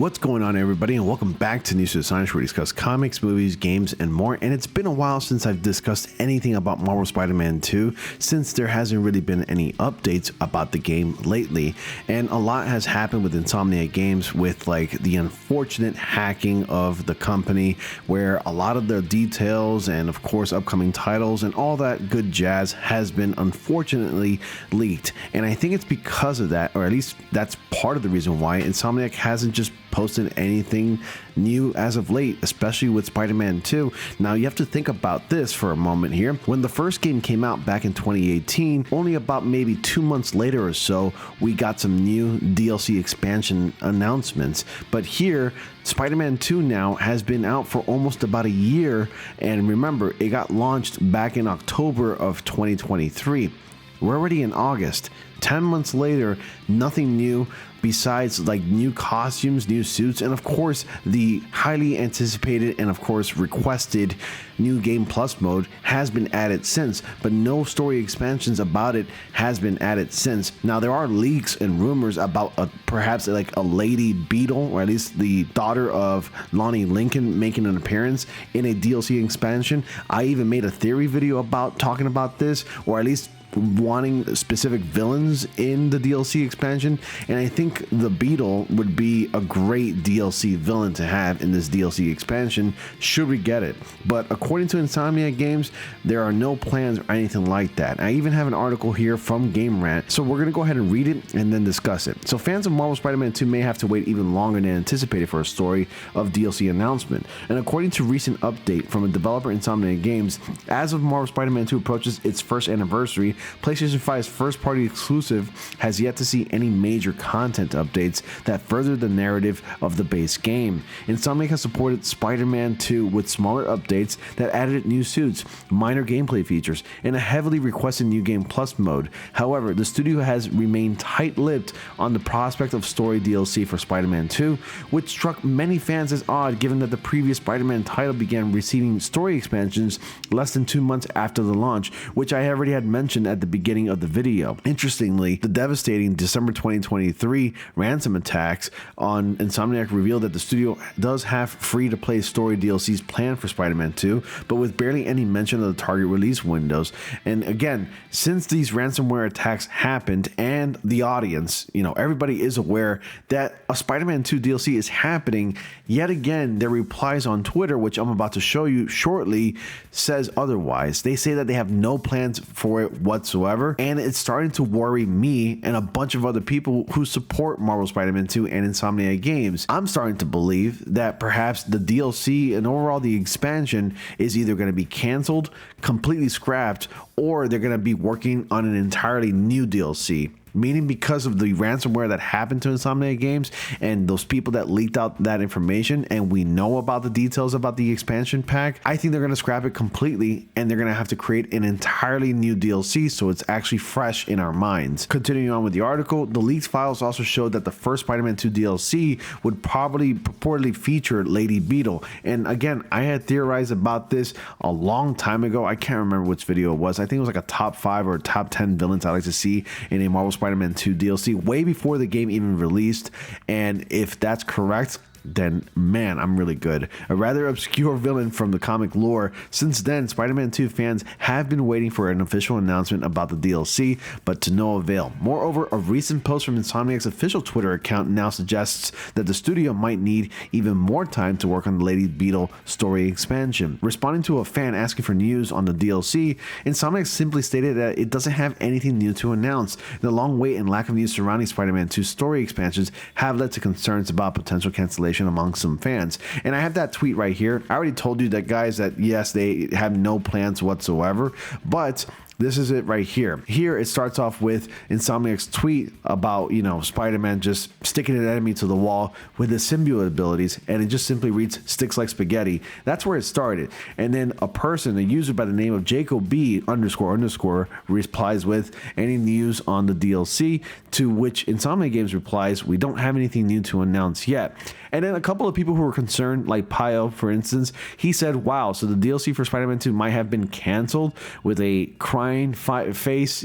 What's going on, everybody, and welcome back to News to the Science, where we discuss comics, movies, games, and more. And it's been a while since I've discussed anything about Marvel Spider-Man 2, since there hasn't really been any updates about the game lately. And a lot has happened with Insomniac Games, with like the unfortunate hacking of the company, where a lot of the details and of course upcoming titles and all that good jazz has been unfortunately leaked. And I think it's because of that, or at least that's part of the reason why Insomniac hasn't just posted anything new as of late, especially with Spider-Man 2. Now you have to think about this for a moment here. When the first game came out back in 2018, only about maybe 2 months later or so, we got some new DLC expansion announcements. But here, Spider-Man 2 now has been out for almost about a year, and remember, it got launched back in October of 2023. We're already in August. 10 months later, nothing new besides like new costumes, new suits, and of course the highly anticipated and of course requested new Game Plus mode has been added since, but no story expansions about it has been added since. Now there are leaks and rumors about perhaps like a Lady Beetle, or at least the daughter of Lonnie Lincoln, making an appearance in a DLC expansion. I even made a theory video about talking about this, or at least wanting specific villains in the DLC expansion, and I think the Beetle would be a great DLC villain to have in this DLC expansion should we get it. But according to Insomniac Games, there are no plans or anything like that. I even have an article here from Game Rant, so we're gonna go ahead and read it and then discuss it. So fans of Marvel Spider-Man 2 may have to wait even longer than anticipated for a story of DLC announcement. And according to recent update from a developer, Insomniac Games, as of Marvel Spider-Man 2 approaches its first anniversary, PlayStation 5's first-party exclusive has yet to see any major content updates that further the narrative of the base game. Insomniac has supported Spider-Man 2 with smaller updates that added new suits, minor gameplay features, and a heavily requested new Game Plus mode. However, the studio has remained tight-lipped on the prospect of story DLC for Spider-Man 2, which struck many fans as odd given that the previous Spider-Man title began receiving story expansions less than 2 months after the launch, which I already had mentioned at the beginning of the video. Interestingly, the devastating December 2023 ransom attacks on Insomniac revealed that the studio does have free-to-play story DLCs planned for Spider-Man 2, but with barely any mention of the target release windows. And again, since these ransomware attacks happened, and the audience, everybody is aware that a Spider-Man 2 DLC is happening, yet again, their replies on Twitter, which I'm about to show you shortly, says otherwise. They say that they have no plans for it whatsoever, and it's starting to worry me and a bunch of other people who support Marvel Spider-Man 2 and Insomniac Games. I'm starting to believe that perhaps the DLC and overall the expansion is either going to be canceled, completely scrapped, or they're going to be working on an entirely new DLC. Meaning, because of the ransomware that happened to Insomniac Games and those people that leaked out that information, and we know about the details about the expansion pack, I think they're going to scrap it completely, and they're going to have to create an entirely new DLC so it's actually fresh in our minds. Continuing on with the article, the leaked files also showed that the first Spider-Man 2 DLC would probably purportedly feature Lady Beetle. And again, I had theorized about this a long time ago. I can't remember which video it was. I think it was like a top 5 or top 10 villains I like to see in a Marvel Spider-Man 2 DLC way before the game even released. And if that's correct, then man, I'm really good. A rather obscure villain from the comic lore. Since then, Spider-Man 2 fans have been waiting for an official announcement about the DLC, but to no avail. Moreover, a recent post from Insomniac's official Twitter account now suggests that the studio might need even more time to work on the Lady Beetle story expansion. Responding to a fan asking for news on the DLC, Insomniac simply stated that it doesn't have anything new to announce. The long wait and lack of news surrounding Spider-Man 2 story expansions have led to concerns about potential cancellation among some fans. And I have that tweet right here. I already told you that, guys, that yes, they have no plans whatsoever, but this is it right here. Here it starts off with Insomniac's tweet about, Spider-Man just sticking an enemy to the wall with his symbiote abilities, and it just simply reads, "sticks like spaghetti." That's where it started. And then a user by the name of Jacob B __ replies with, "Any news on the DLC?" To which Insomniac Games replies, "We don't have anything new to announce yet." And then a couple of people who were concerned, like Pio, for instance, he said, "Wow, so the DLC for Spider-Man 2 might have been canceled," with a crying face,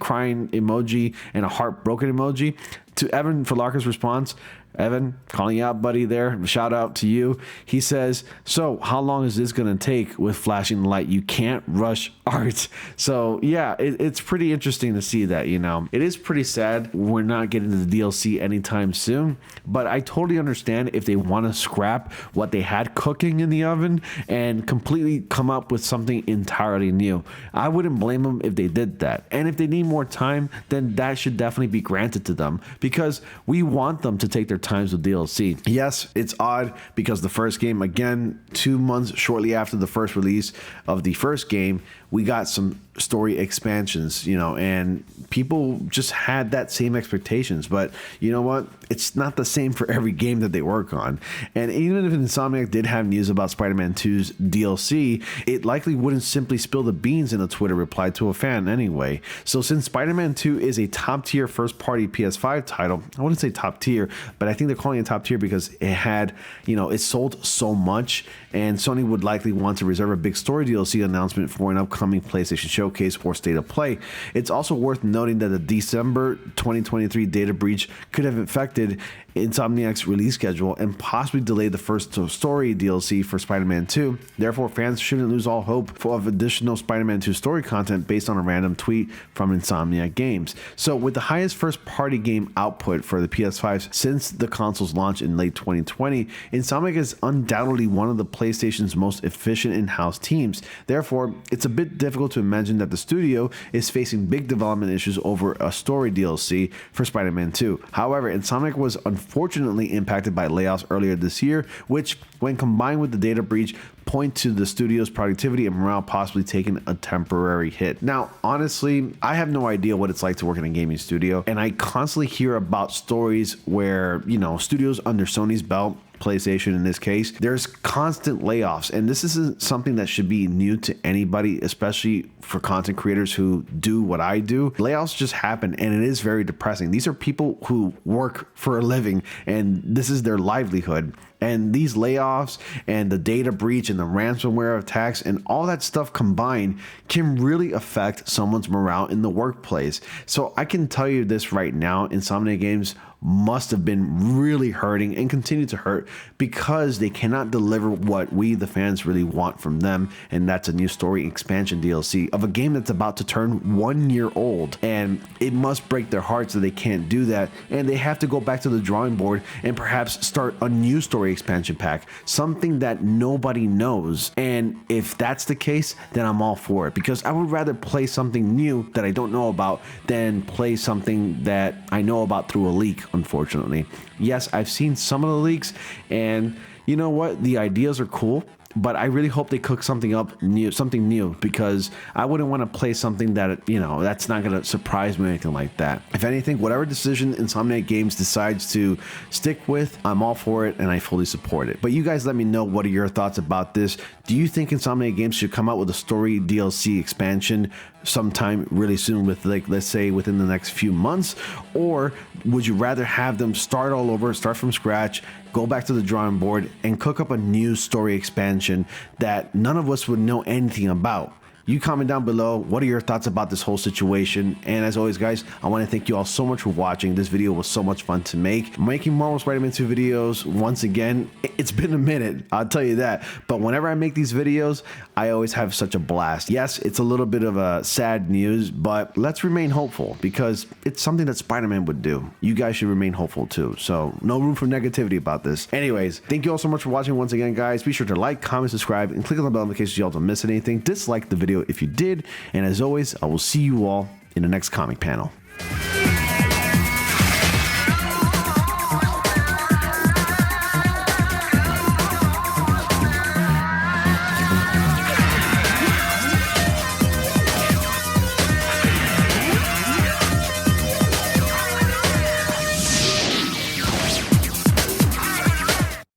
crying emoji and a heartbroken emoji. To Evan Falarka's response, Evan, calling you out, buddy, there. Shout out to you. He says, so how long is this going to take with flashing the light? You can't rush art. So yeah, it's pretty interesting to see that, you know. It is pretty sad we're not getting the DLC anytime soon, but I totally understand if they want to scrap what they had cooking in the oven and completely come up with something entirely new. I wouldn't blame them if they did that. And if they need more time, then that should definitely be granted to them, because we want them to take their times with DLC. Yes, it's odd because the first game, again, 2 months shortly after the first release of the first game, we got some story expansions, you know, and people just had that same expectations. But you know what? It's not the same for every game that they work on. And even if Insomniac did have news about Spider-Man 2's DLC, it likely wouldn't simply spill the beans in a Twitter reply to a fan anyway. So since Spider-Man 2 is a top-tier first-party PS5 title, I wouldn't say top-tier, but I think they're calling it top-tier because it had, you know, it sold so much, and Sony would likely want to reserve a big story DLC announcement for an upcoming PlayStation Showcase or State of Play. It's also worth noting that the December 2023 data breach could have affected Insomniac's release schedule and possibly delayed the first story DLC for Spider-Man 2. Therefore, fans shouldn't lose all hope of additional Spider-Man 2 story content based on a random tweet from Insomniac Games. So with the highest first-party game output for the PS5 since the console's launch in late 2020, Insomniac is undoubtedly one of the PlayStation's most efficient in-house teams. Therefore, it's a bit difficult to imagine that the studio is facing big development issues over a story DLC for Spider-Man 2. However, Insomniac was unfortunately impacted by layoffs earlier this year, which, when combined with the data breach, point to the studio's productivity and morale possibly taking a temporary hit. Now, honestly, I have no idea what it's like to work in a gaming studio, and I constantly hear about stories where, you know, studios under Sony's belt, PlayStation in this case, there's constant layoffs, and this isn't something that should be new to anybody, especially for content creators who do what I do. Layoffs just happen, and it is very depressing. These are people who work for a living, and this is their livelihood. And these layoffs and the data breach and the ransomware attacks and all that stuff combined can really affect someone's morale in the workplace. So I can tell you this right now, Insomniac Games must have been really hurting and continue to hurt because they cannot deliver what we, the fans, really want from them, and that's a new story expansion DLC of a game that's about to turn 1 year old. And it must break their hearts that they can't do that, and they have to go back to the drawing board and perhaps start a new story expansion pack, something that nobody knows. And if that's the case, then I'm all for it, because I would rather play something new that I don't know about than play something that I know about through a leak. Unfortunately, yes, I've seen some of the leaks, and you know what? The ideas are cool, but I really hope they cook something up new, because I wouldn't want to play something that, you know, that's not going to surprise me or anything like that. If anything, whatever decision Insomniac Games decides to stick with, I'm all for it and I fully support it. But you guys let me know, what are your thoughts about this? Do you think Insomniac Games should come out with a story DLC expansion sometime really soon, with, like, let's say within the next few months? Or would you rather have them start all over, start from scratch, go back to the drawing board and cook up a new story expansion that none of us would know anything about? You comment down below. What are your thoughts about this whole situation? And as always, guys, I want to thank you all so much for watching. This video was so much fun to make. Making Marvel Spider-Man 2 videos, once again, it's been a minute, I'll tell you that. But whenever I make these videos, I always have such a blast. Yes, it's a little bit of a sad news, but let's remain hopeful, because it's something that Spider-Man would do. You guys should remain hopeful too. So no room for negativity about this. Anyways, thank you all so much for watching once again, guys. Be sure to like, comment, subscribe, and click on the bell in case you all don't miss anything. Dislike the video if you did. And as always, I will see you all in the next comic panel.